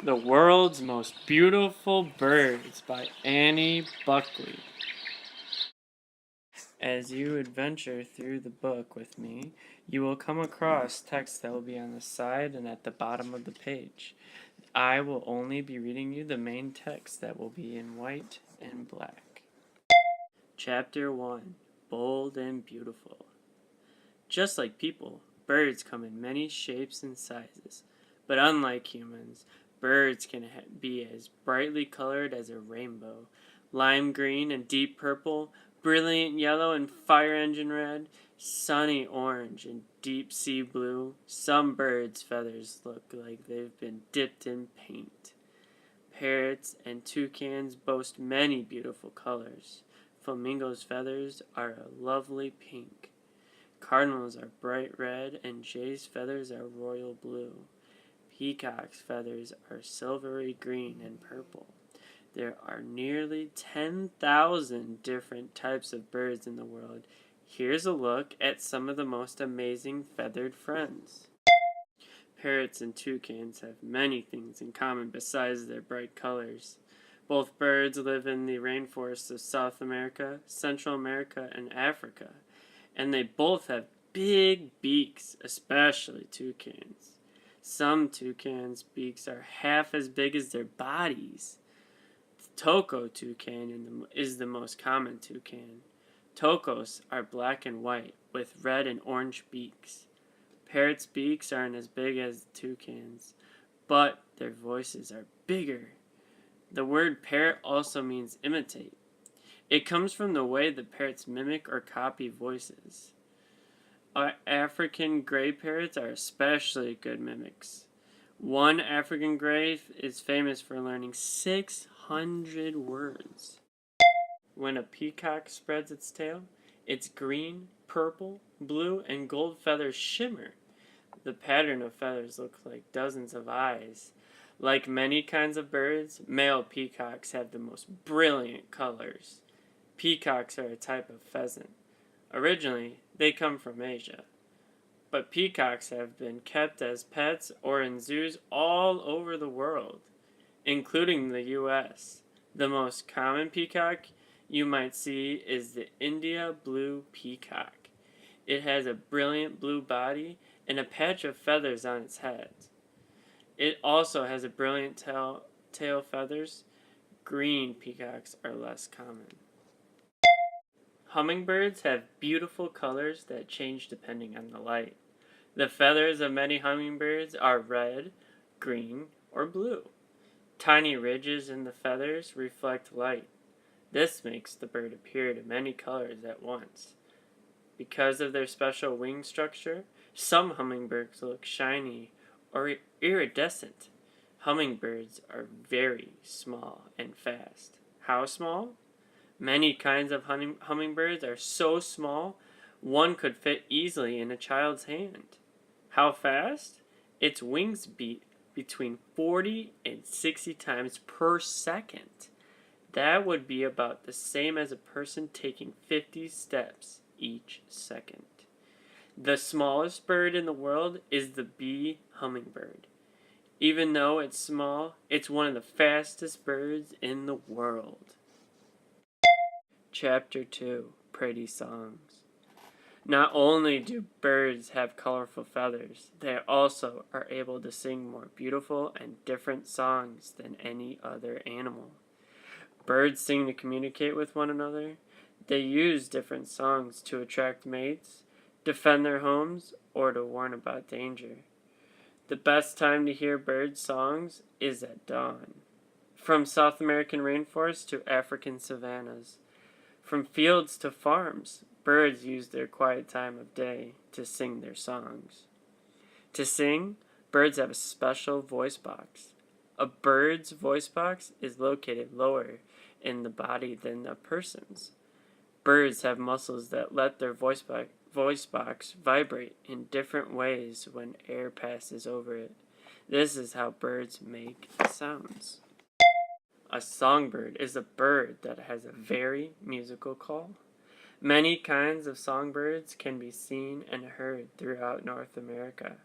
The World's Most Beautiful Birds by Annie Buckley. As you adventure through the book with me, you will come across text that will be on the side and at the bottom of the page. I will only be reading you the main text that will be in white and black. Chapter 1: Bold and Beautiful. Just like people, birds come in many shapes and sizes, but unlike humans, birds can be as brightly colored as a rainbow, lime green and deep purple, brilliant yellow and fire engine red, sunny orange and deep sea blue. Some birds' feathers look like they've been dipped in paint. Parrots and toucans boast many beautiful colors. Flamingos' feathers are a lovely pink. Cardinals are bright red, and jays' feathers are royal blue. Peacock's feathers are silvery green and purple. There are nearly 10,000 different types of birds in the world. Here's a look at some of the most amazing feathered friends. Parrots and toucans have many things in common besides their bright colors. Both birds live in the rainforests of South America, Central America, and Africa, and they both have big beaks, especially toucans. Some toucans' beaks are half as big as their bodies. The toko toucan is the most common toucan. Tokos are black and white with red and orange beaks. Parrots' beaks aren't as big as toucans, but their voices are bigger. The word parrot also means imitate. It comes from the way the parrots mimic or copy voices. Our African gray parrots are especially good mimics. One African gray is famous for learning 600 words. When a peacock spreads its tail, its green, purple, blue, and gold feathers shimmer. The pattern of feathers looks like dozens of eyes. Like many kinds of birds, male peacocks have the most brilliant colors. Peacocks are a type of pheasant. Originally, they come from Asia, but peacocks have been kept as pets or in zoos all over the world, including the U.S. The most common peacock you might see is the India blue peacock. It has a brilliant blue body and a patch of feathers on its head. It also has a brilliant tail feathers. Green peacocks are less common. Hummingbirds have beautiful colors that change depending on the light. The feathers of many hummingbirds are red, green, or blue. Tiny ridges in the feathers reflect light. This makes the bird appear to many colors at once. Because of their special wing structure, some hummingbirds look shiny or iridescent. Hummingbirds are very small and fast. How small? Many kinds of hummingbirds are so small, one could fit easily in a child's hand. How fast? Its wings beat between 40 and 60 times per second. That would be about the same as a person taking 50 steps each second. The smallest bird in the world is the bee hummingbird. Even though it's small, it's one of the fastest birds in the world. Chapter 2: Pretty Songs. Not only do birds have colorful feathers, they also are able to sing more beautiful and different songs than any other animal. Birds sing to communicate with one another. They use different songs to attract mates, defend their homes, or to warn about danger. The best time to hear bird songs is at dawn. From South American rainforests to African savannas, from fields to farms, birds use their quiet time of day to sing their songs. To sing, birds have a special voice box. A bird's voice box is located lower in the body than a person's. Birds have muscles that let their voice box vibrate in different ways when air passes over it. This is how birds make sounds. A songbird is a bird that has a very musical call. Many kinds of songbirds can be seen and heard throughout North America.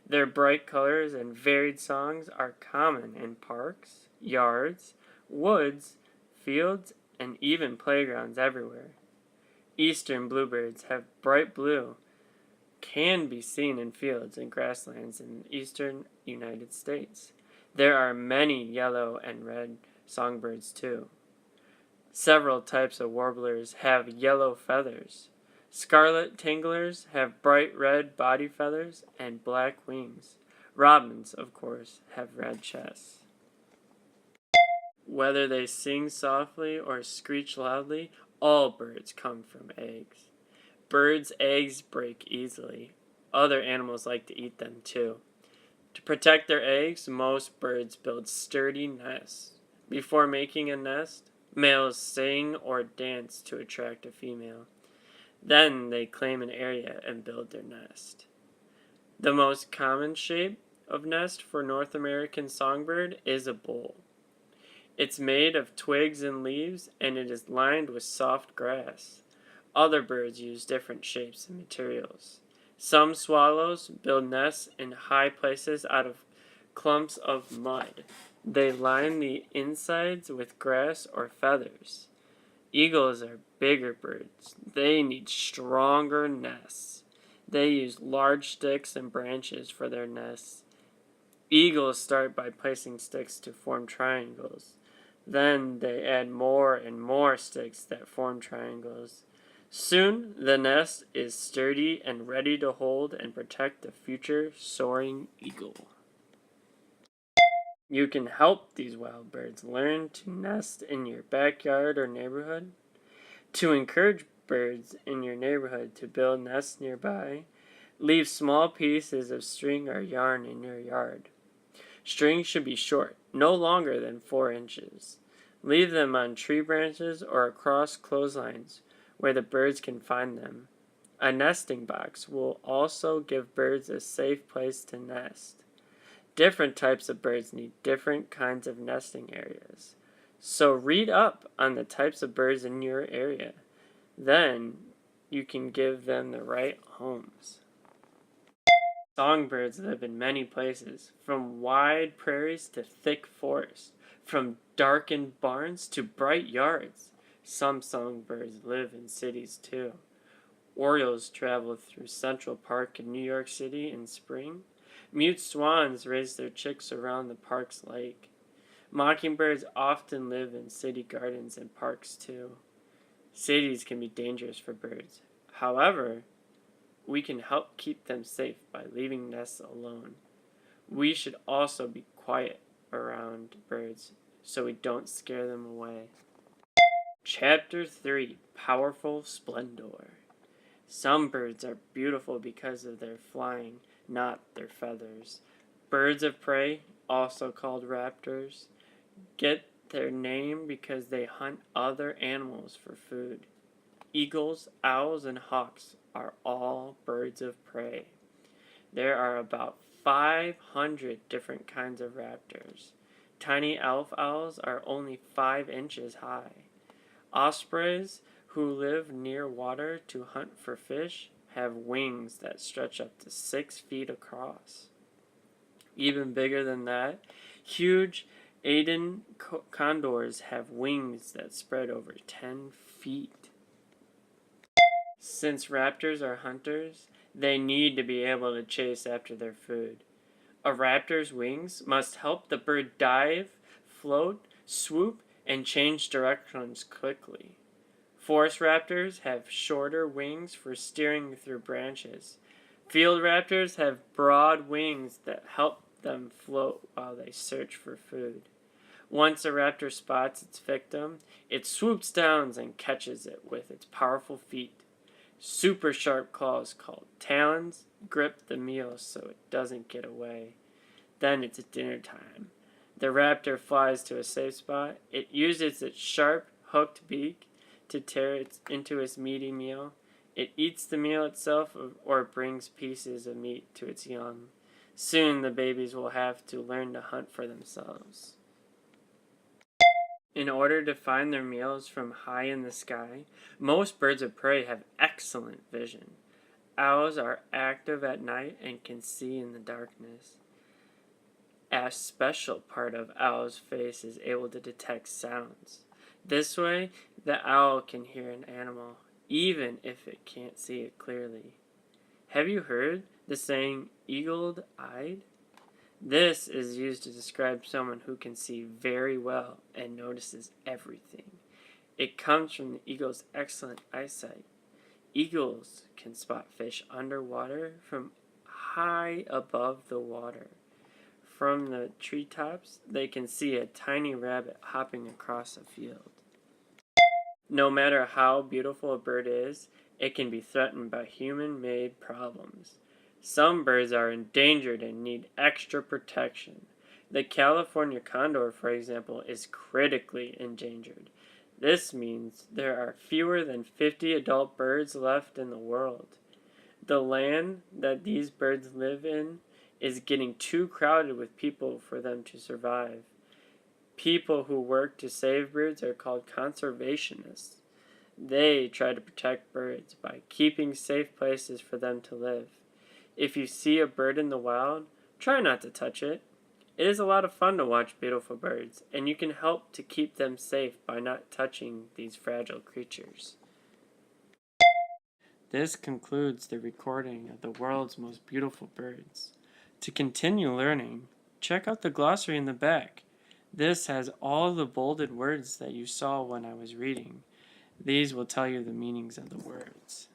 Their bright colors and varied songs are common in parks, yards, woods, fields, and even playgrounds everywhere. Eastern bluebirds have bright blue, can be seen in fields and grasslands in the eastern United States. There are many yellow and red songbirds too. Several types of warblers have yellow feathers. Scarlet tinglers have bright red body feathers and black wings. Robins, of course, have red chests. Whether they sing softly or screech loudly, all birds come from eggs. Birds' eggs break easily. Other animals like to eat them too. To protect their eggs, most birds build sturdy nests. Before making a nest, males sing or dance to attract a female. Then they claim an area and build their nest. The most common shape of nest for North American songbird is a bowl. It's made of twigs and leaves, and it is lined with soft grass. Other birds use different shapes and materials. Some swallows build nests in high places out of clumps of mud. They line the insides with grass or feathers. Eagles are bigger birds. They need stronger nests. They use large sticks and branches for their nests. Eagles start by placing sticks to form triangles. Then they add more and more sticks that form triangles. Soon the nest is sturdy and ready to hold and protect the future soaring eagle. You can help these wild birds learn to nest in your backyard or neighborhood. To encourage birds in your neighborhood to build nests nearby, leave small pieces of string or yarn in your yard. String should be short, no longer than 4 inches. Leave them on tree branches or across clotheslines where the birds can find them. A nesting box will also give birds a safe place to nest. Different types of birds need different kinds of nesting areas. So read up on the types of birds in your area. Then you can give them the right homes. Songbirds live in many places, from wide prairies to thick forests, from darkened barns to bright yards. Some songbirds live in cities too. Orioles travel through Central Park in New York City in spring. Mute swans raise their chicks around the park's lake. Mockingbirds often live in city gardens and parks too. Cities can be dangerous for birds. However, we can help keep them safe by leaving nests alone. We should also be quiet around birds so we don't scare them away. Chapter 3: Powerful Splendor. Some birds are beautiful because of their flying, not their feathers. Birds of prey, also called raptors, get their name because they hunt other animals for food. Eagles, owls, and hawks are all birds of prey. There are about 500 different kinds of raptors. Tiny elf owls are only 5 inches high. Ospreys, who live near water to hunt for fish, have wings that stretch up to 6 feet across. Even bigger than that, huge Aden condors have wings that spread over 10 feet. Since raptors are hunters, they need to be able to chase after their food. A raptor's wings must help the bird dive, float, swoop, and change directions quickly. Forest raptors have shorter wings for steering through branches. Field raptors have broad wings that help them float while they search for food. Once a raptor spots its victim, it swoops down and catches it with its powerful feet. Super sharp claws called talons grip the meal so it doesn't get away. Then it's dinner time. The raptor flies to a safe spot. It uses its sharp, hooked beak to tear it into its meaty meal. It eats the meal itself or brings pieces of meat to its young. Soon the babies will have to learn to hunt for themselves. In order to find their meals from high in the sky, most birds of prey have excellent vision. Owls are active at night and can see in the darkness. A special part of owl's face is able to detect sounds. This way, the owl can hear an animal, even if it can't see it clearly. Have you heard the saying eagle-eyed? This is used to describe someone who can see very well and notices everything. It comes from the eagle's excellent eyesight. Eagles can spot fish underwater from high above the water. From the treetops, they can see a tiny rabbit hopping across a field. No matter how beautiful a bird is, it can be threatened by human-made problems. Some birds are endangered and need extra protection. The California condor, for example, is critically endangered. This means there are fewer than 50 adult birds left in the world. The land that these birds live in is getting too crowded with people for them to survive. People who work to save birds are called conservationists. They try to protect birds by keeping safe places for them to live. If you see a bird in the wild, try not to touch it. It is a lot of fun to watch beautiful birds, and you can help to keep them safe by not touching these fragile creatures. This concludes the recording of the world's most beautiful birds. To continue learning, check out the glossary in the back. This has all the bolded words that you saw when I was reading. These will tell you the meanings of the words.